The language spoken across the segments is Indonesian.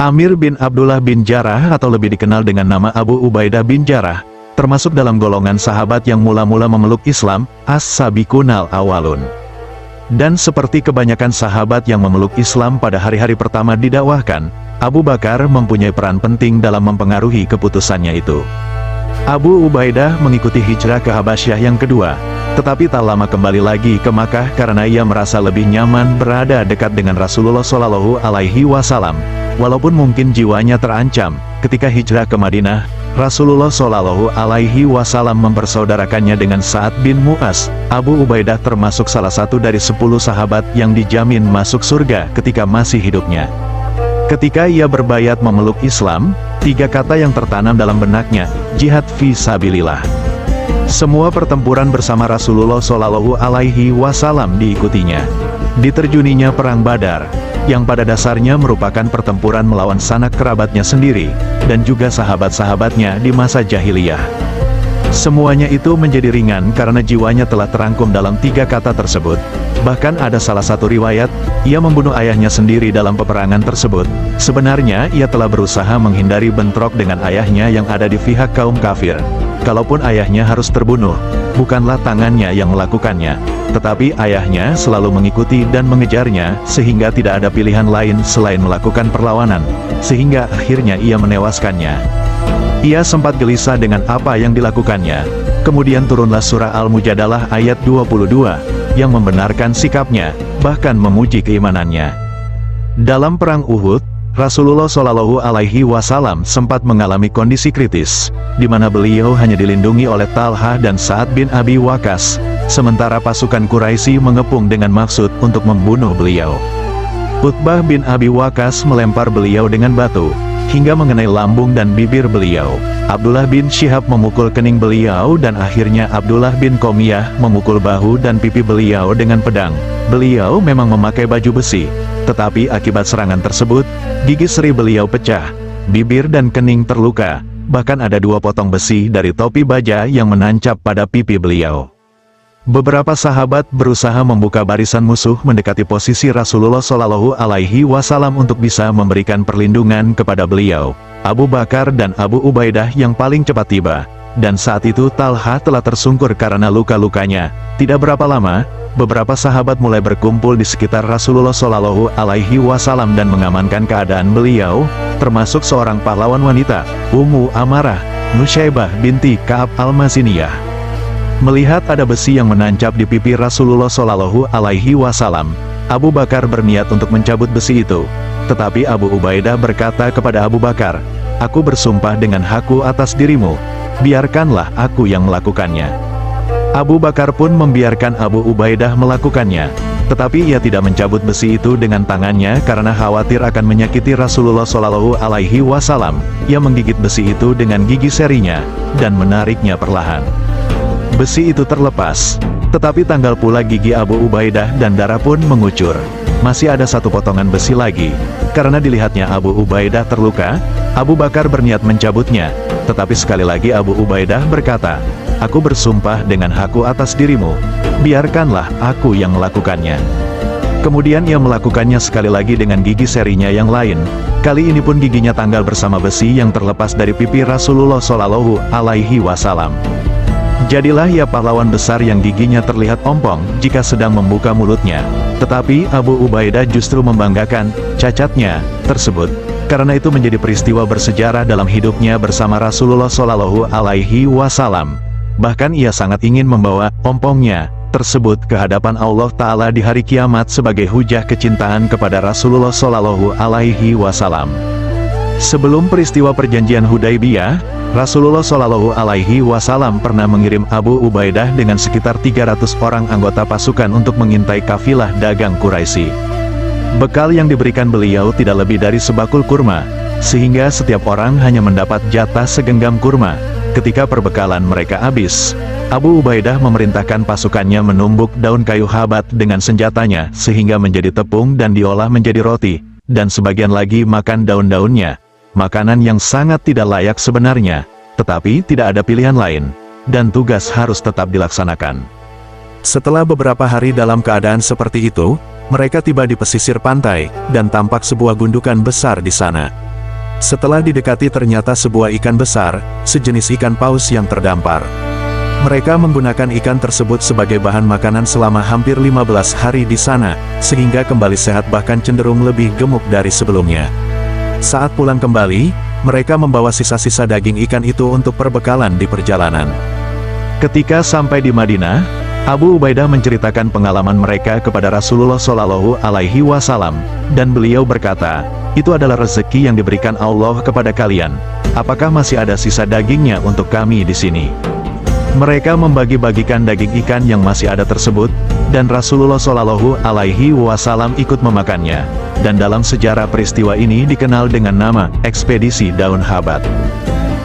Amir bin Abdullah bin Jarrah atau lebih dikenal dengan nama Abu Ubaidah bin Jarrah, termasuk dalam golongan sahabat yang mula-mula memeluk Islam, as-sabiqunal awalun. Dan seperti kebanyakan sahabat yang memeluk Islam pada hari-hari pertama didakwahkan, Abu Bakar mempunyai peran penting dalam mempengaruhi keputusannya itu. Abu Ubaidah mengikuti hijrah ke Habasyah yang kedua, tetapi tak lama kembali lagi ke Makkah karena ia merasa lebih nyaman berada dekat dengan Rasulullah Shallallahu Alaihi Wasallam. Walaupun mungkin jiwanya terancam, ketika hijrah ke Madinah, Rasulullah Shallallahu Alaihi Wasallam mempersaudarakannya dengan Sa'ad bin Mu'az. Abu Ubaidah termasuk salah satu dari 10 sahabat yang dijamin masuk surga ketika masih hidupnya. Ketika ia berbayat memeluk Islam, 3 kata yang tertanam dalam benaknya, jihad fi sabilillah. Semua pertempuran bersama Rasulullah Shallallahu Alaihi Wasallam diikutinya. Diterjuninya Perang Badar, yang pada dasarnya merupakan pertempuran melawan sanak kerabatnya sendiri, dan juga sahabat-sahabatnya di masa jahiliyah. Semuanya itu menjadi ringan karena jiwanya telah terangkum dalam 3 kata tersebut. Bahkan ada salah satu riwayat, ia membunuh ayahnya sendiri dalam peperangan tersebut. Sebenarnya ia telah berusaha menghindari bentrok dengan ayahnya yang ada di pihak kaum kafir. Kalaupun ayahnya harus terbunuh, bukanlah tangannya yang melakukannya, tetapi ayahnya selalu mengikuti dan mengejarnya, sehingga tidak ada pilihan lain selain melakukan perlawanan, sehingga akhirnya ia menewaskannya. Ia sempat gelisah dengan apa yang dilakukannya. Kemudian turunlah surah Al-Mujadalah ayat 22, yang membenarkan sikapnya, bahkan memuji keimanannya. Dalam Perang Uhud, Rasulullah Shallallahu Alaihi Wasallam sempat mengalami kondisi kritis, di mana beliau hanya dilindungi oleh Talha dan Sa'ad bin Abi Waqqas, sementara pasukan Quraisy mengepung dengan maksud untuk membunuh beliau. Utbah bin Abi Waqqas melempar beliau dengan batu, hingga mengenai lambung dan bibir beliau. Abdullah bin Syihab memukul kening beliau dan akhirnya Abdullah bin Qomiyah memukul bahu dan pipi beliau dengan pedang. Beliau memang memakai baju besi, tetapi akibat serangan tersebut, gigi seri beliau pecah, bibir dan kening terluka, bahkan ada 2 potong besi dari topi baja yang menancap pada pipi beliau. Beberapa sahabat berusaha membuka barisan musuh mendekati posisi Rasulullah Shallallahu Alaihi Wasallam untuk bisa memberikan perlindungan kepada beliau. Abu Bakar dan Abu Ubaidah yang paling cepat tiba, dan saat itu Talha telah tersungkur karena luka-lukanya. Tidak berapa lama, beberapa sahabat mulai berkumpul di sekitar Rasulullah Shallallahu Alaihi Wasallam dan mengamankan keadaan beliau, termasuk seorang pahlawan wanita, Ummu Amarah, Nusyaibah binti Ka'ab al-Maziniyah. Melihat ada besi yang menancap di pipi Rasulullah Shallallahu Alaihi Wasallam, Abu Bakar berniat untuk mencabut besi itu. Tetapi Abu Ubaidah berkata kepada Abu Bakar, "Aku bersumpah dengan hakku atas dirimu, biarkanlah aku yang melakukannya." Abu Bakar pun membiarkan Abu Ubaidah melakukannya, tetapi ia tidak mencabut besi itu dengan tangannya karena khawatir akan menyakiti Rasulullah Shallallahu Alaihi Wasallam. Ia menggigit besi itu dengan gigi serinya, dan menariknya perlahan. Besi itu terlepas, tetapi tanggal pula gigi Abu Ubaidah dan darah pun mengucur. Masih ada 1 potongan besi lagi. Karena dilihatnya Abu Ubaidah terluka, Abu Bakar berniat mencabutnya, tetapi sekali lagi Abu Ubaidah berkata, "Aku bersumpah dengan hakku atas dirimu, biarkanlah aku yang melakukannya." Kemudian ia melakukannya sekali lagi dengan gigi serinya yang lain. Kali ini pun giginya tanggal bersama besi yang terlepas dari pipi Rasulullah Shallallahu Alaihi Wasallam. Jadilah ia pahlawan besar yang giginya terlihat ompong jika sedang membuka mulutnya. Tetapi Abu Ubaidah justru membanggakan cacatnya tersebut, karena itu menjadi peristiwa bersejarah dalam hidupnya bersama Rasulullah Shallallahu Alaihi Wasallam. Bahkan ia sangat ingin membawa ompongnya tersebut ke hadapan Allah Ta'ala di hari kiamat sebagai hujah kecintaan kepada Rasulullah Shallallahu Alaihi Wasallam. Sebelum peristiwa perjanjian Hudaibiyah, Rasulullah Shallallahu Alaihi Wasallam pernah mengirim Abu Ubaidah dengan sekitar 300 orang anggota pasukan untuk mengintai kafilah dagang Quraisy. Bekal yang diberikan beliau tidak lebih dari sebakul kurma, sehingga setiap orang hanya mendapat jatah segenggam kurma. Ketika perbekalan mereka habis, Abu Ubaidah memerintahkan pasukannya menumbuk daun kayu habat dengan senjatanya sehingga menjadi tepung dan diolah menjadi roti, dan sebagian lagi makan daun-daunnya. Makanan yang sangat tidak layak sebenarnya, tetapi tidak ada pilihan lain, dan tugas harus tetap dilaksanakan. Setelah beberapa hari dalam keadaan seperti itu, mereka tiba di pesisir pantai, dan tampak sebuah gundukan besar di sana. Setelah didekati ternyata sebuah ikan besar, sejenis ikan paus yang terdampar. Mereka menggunakan ikan tersebut sebagai bahan makanan selama hampir 15 hari di sana, sehingga kembali sehat bahkan cenderung lebih gemuk dari sebelumnya. Saat pulang kembali, mereka membawa sisa-sisa daging ikan itu untuk perbekalan di perjalanan. Ketika sampai di Madinah, Abu Ubaidah menceritakan pengalaman mereka kepada Rasulullah Shallallahu Alaihi Wasallam, dan beliau berkata, "Itu adalah rezeki yang diberikan Allah kepada kalian. Apakah masih ada sisa dagingnya untuk kami di sini?" Mereka membagi-bagikan daging ikan yang masih ada tersebut, dan Rasulullah Shallallahu Alaihi Wasallam ikut memakannya. Dan dalam sejarah peristiwa ini dikenal dengan nama Ekspedisi Daun Habat.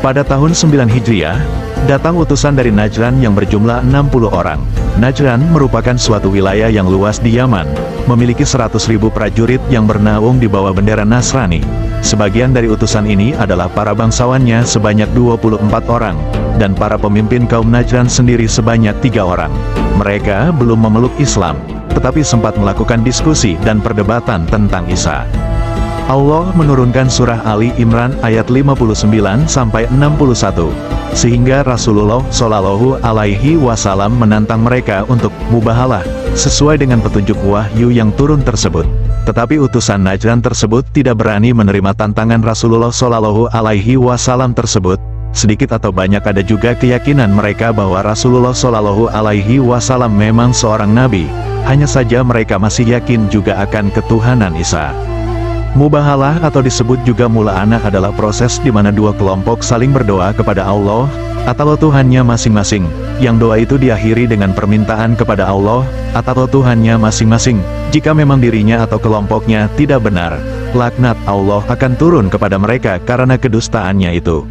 Pada tahun 9 Hijriah, datang utusan dari Najran yang berjumlah 60 orang. Najran merupakan suatu wilayah yang luas di Yaman, memiliki 100.000 prajurit yang bernaung di bawah bendera Nasrani. Sebagian dari utusan ini adalah para bangsawannya sebanyak 24 orang, dan para pemimpin kaum Najran sendiri sebanyak 3 orang. Mereka belum memeluk Islam, tetapi sempat melakukan diskusi dan perdebatan tentang Isa. Allah menurunkan surah Ali Imran ayat 59-61, sehingga Rasulullah Shallallahu Alaihi Wasallam menantang mereka untuk mubahalah, sesuai dengan petunjuk wahyu yang turun tersebut. Tetapi utusan Najran tersebut tidak berani menerima tantangan Rasulullah Shallallahu Alaihi Wasallam tersebut. Sedikit atau banyak ada juga keyakinan mereka bahwa Rasulullah Shallallahu Alaihi Wasallam memang seorang nabi, hanya saja mereka masih yakin juga akan ketuhanan Isa. Mubahalah atau disebut juga mula'anah adalah proses di mana dua kelompok saling berdoa kepada Allah atau Tuhannya masing-masing, yang doa itu diakhiri dengan permintaan kepada Allah atau Tuhannya masing-masing. Jika memang dirinya atau kelompoknya tidak benar, laknat Allah akan turun kepada mereka karena kedustaannya itu.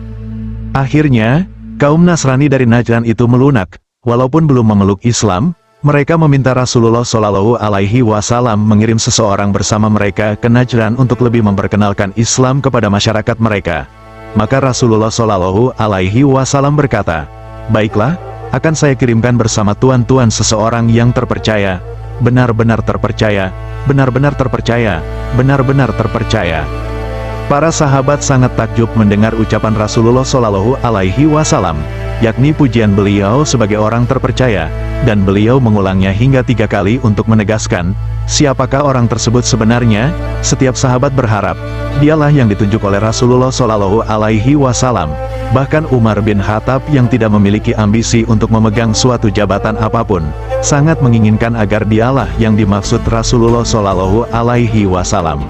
Akhirnya, kaum Nasrani dari Najran itu melunak. Walaupun belum memeluk Islam, mereka meminta Rasulullah Shallallahu Alaihi Wasallam mengirim seseorang bersama mereka ke Najran untuk lebih memperkenalkan Islam kepada masyarakat mereka. Maka Rasulullah Shallallahu Alaihi Wasallam berkata, "Baiklah, akan saya kirimkan bersama tuan-tuan seseorang yang terpercaya, benar-benar terpercaya, benar-benar terpercaya, benar-benar terpercaya." Para sahabat sangat takjub mendengar ucapan Rasulullah Shallallahu Alaihi Wasallam, yakni pujian beliau sebagai orang terpercaya, dan beliau mengulangnya hingga 3 kali untuk menegaskan, siapakah orang tersebut sebenarnya. Setiap sahabat berharap, dialah yang ditunjuk oleh Rasulullah Shallallahu Alaihi Wasallam. Bahkan Umar bin Khattab yang tidak memiliki ambisi untuk memegang suatu jabatan apapun, sangat menginginkan agar dialah yang dimaksud Rasulullah Shallallahu Alaihi Wasallam.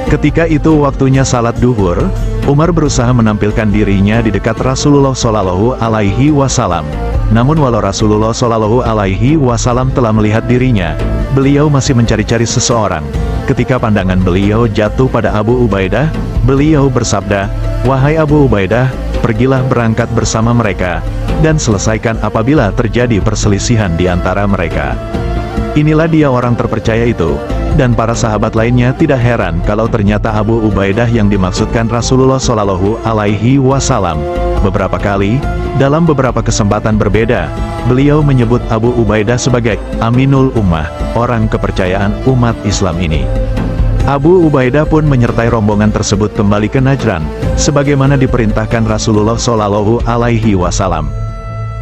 Ketika itu waktunya salat duhur, Umar berusaha menampilkan dirinya di dekat Rasulullah Shallallahu Alaihi Wasallam. Namun walau Rasulullah Shallallahu Alaihi Wasallam telah melihat dirinya, beliau masih mencari-cari seseorang. Ketika pandangan beliau jatuh pada Abu Ubaidah, beliau bersabda, "Wahai Abu Ubaidah, pergilah berangkat bersama mereka, dan selesaikan apabila terjadi perselisihan di antara mereka." Inilah dia orang terpercaya itu. Dan para sahabat lainnya tidak heran kalau ternyata Abu Ubaidah yang dimaksudkan Rasulullah Shallallahu Alaihi Wasallam. Beberapa kali, dalam beberapa kesempatan berbeda, beliau menyebut Abu Ubaidah sebagai Aminul Ummah, orang kepercayaan umat Islam ini. Abu Ubaidah pun menyertai rombongan tersebut kembali ke Najran, sebagaimana diperintahkan Rasulullah Shallallahu Alaihi Wasallam.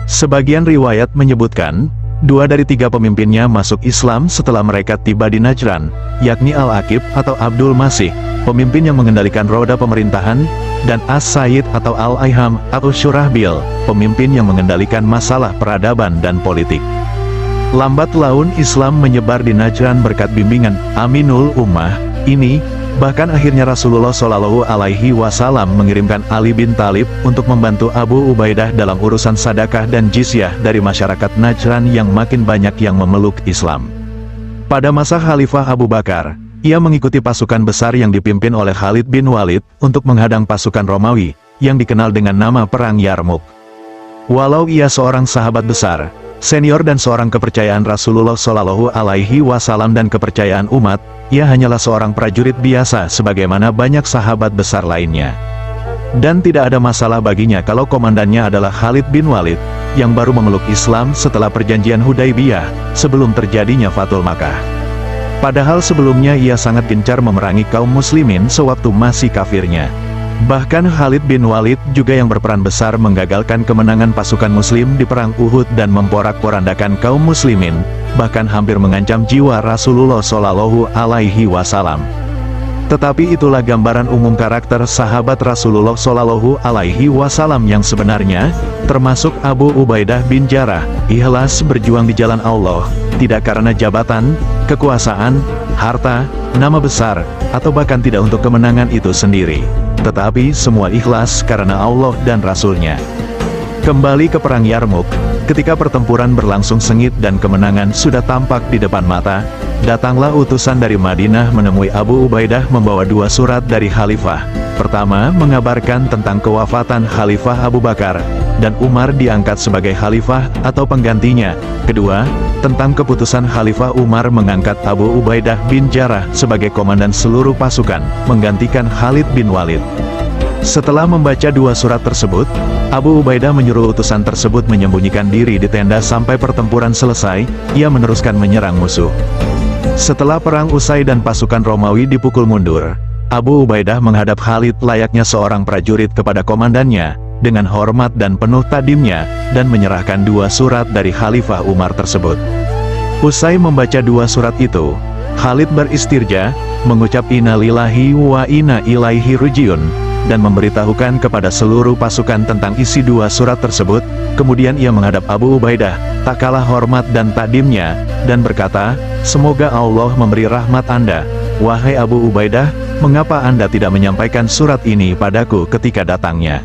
Sebagian riwayat menyebutkan, 2 dari 3 pemimpinnya masuk Islam setelah mereka tiba di Najran, yakni Al-Aqib atau Abdul Masih, pemimpin yang mengendalikan roda pemerintahan, dan As-Sayyid atau Al-Aiham atau Syurahbil, pemimpin yang mengendalikan masalah peradaban dan politik. Lambat laun Islam menyebar di Najran berkat bimbingan Aminul Ummah ini. Bahkan akhirnya Rasulullah Shallallahu Alaihi Wasallam mengirimkan Ali bin Thalib untuk membantu Abu Ubaidah dalam urusan sedekah dan jizyah dari masyarakat Najran yang makin banyak yang memeluk Islam. Pada masa Khalifah Abu Bakar, ia mengikuti pasukan besar yang dipimpin oleh Khalid bin Walid untuk menghadang pasukan Romawi, yang dikenal dengan nama Perang Yarmuk. Walau ia seorang sahabat besar, senior dan seorang kepercayaan Rasulullah Shallallahu Alaihi Wasallam dan kepercayaan umat, ia hanyalah seorang prajurit biasa sebagaimana banyak sahabat besar lainnya. Dan tidak ada masalah baginya kalau komandannya adalah Khalid bin Walid, yang baru memeluk Islam setelah perjanjian Hudaibiyah, sebelum terjadinya Fathul Makkah. Padahal sebelumnya ia sangat gencar memerangi kaum muslimin sewaktu masih kafirnya. Bahkan Khalid bin Walid juga yang berperan besar menggagalkan kemenangan pasukan muslim di perang Uhud dan memporak-porandakan kaum muslimin, bahkan hampir mengancam jiwa Rasulullah Shallallahu Alaihi Wasallam. Tetapi itulah gambaran umum karakter sahabat Rasulullah Shallallahu Alaihi Wasallam yang sebenarnya, termasuk Abu Ubaidah bin Jarrah, ikhlas berjuang di jalan Allah, tidak karena jabatan, kekuasaan, harta, nama besar, atau bahkan tidak untuk kemenangan itu sendiri, tetapi semua ikhlas karena Allah dan Rasul-Nya. Kembali ke perang Yarmuk, ketika pertempuran berlangsung sengit dan kemenangan sudah tampak di depan mata, datanglah utusan dari Madinah menemui Abu Ubaidah membawa 2 surat dari Khalifah. Pertama, mengabarkan tentang kewafatan Khalifah Abu Bakar, dan Umar diangkat sebagai Khalifah atau penggantinya. Kedua, tentang keputusan Khalifah Umar mengangkat Abu Ubaidah bin Jarrah sebagai komandan seluruh pasukan, menggantikan Khalid bin Walid. Setelah membaca 2 surat tersebut, Abu Ubaidah menyuruh utusan tersebut menyembunyikan diri di tenda sampai pertempuran selesai, ia meneruskan menyerang musuh. Setelah perang usai dan pasukan Romawi dipukul mundur, Abu Ubaidah menghadap Khalid layaknya seorang prajurit kepada komandannya, dengan hormat dan penuh tadimnya, dan menyerahkan 2 surat dari Khalifah Umar tersebut. Usai membaca 2 surat itu, Khalid beristirja, mengucap Inna lillahi wa inna ilaihi raji'un, dan memberitahukan kepada seluruh pasukan tentang isi 2 surat tersebut. Kemudian ia menghadap Abu Ubaidah, tak kalah hormat dan takdimnya, dan berkata, "Semoga Allah memberi rahmat Anda. Wahai Abu Ubaidah, mengapa Anda tidak menyampaikan surat ini padaku ketika datangnya?"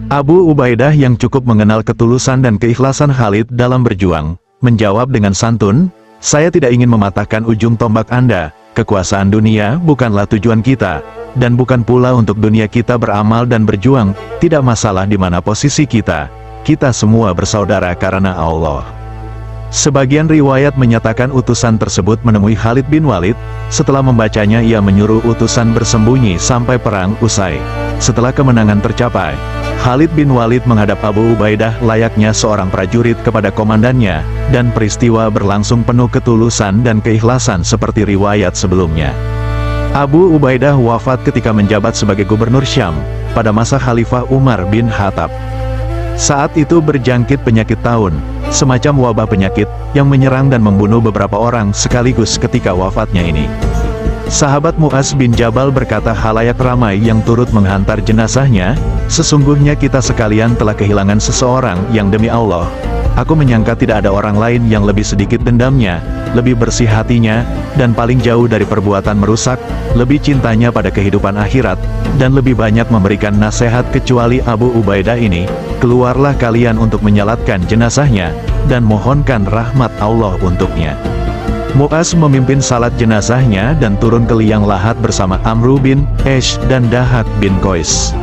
Abu Ubaidah yang cukup mengenal ketulusan dan keikhlasan Khalid dalam berjuang, menjawab dengan santun, "Saya tidak ingin mematahkan ujung tombak Anda. Kekuasaan dunia bukanlah tujuan kita, dan bukan pula untuk dunia kita beramal dan berjuang, tidak masalah di mana posisi kita. Kita semua bersaudara karena Allah." Sebagian riwayat menyatakan utusan tersebut menemui Khalid bin Walid. Setelah membacanya ia menyuruh utusan bersembunyi sampai perang usai. Setelah kemenangan tercapai, Khalid bin Walid menghadap Abu Ubaidah layaknya seorang prajurit kepada komandannya, dan peristiwa berlangsung penuh ketulusan dan keikhlasan seperti riwayat sebelumnya. Abu Ubaidah wafat ketika menjabat sebagai gubernur Syam, pada masa Khalifah Umar bin Khattab. Saat itu berjangkit penyakit taun, semacam wabah penyakit, yang menyerang dan membunuh beberapa orang sekaligus ketika wafatnya ini. Sahabat Mu'az bin Jabal berkata halayak ramai yang turut menghantar jenazahnya, "Sesungguhnya kita sekalian telah kehilangan seseorang yang demi Allah, aku menyangka tidak ada orang lain yang lebih sedikit dendamnya, lebih bersih hatinya, dan paling jauh dari perbuatan merusak, lebih cintanya pada kehidupan akhirat, dan lebih banyak memberikan nasihat kecuali Abu Ubaidah ini. Keluarlah kalian untuk menyalatkan jenazahnya, dan mohonkan rahmat Allah untuknya." Mu'az memimpin salat jenazahnya dan turun ke liang lahat bersama Amru bin Esh dan Dahak bin Qais.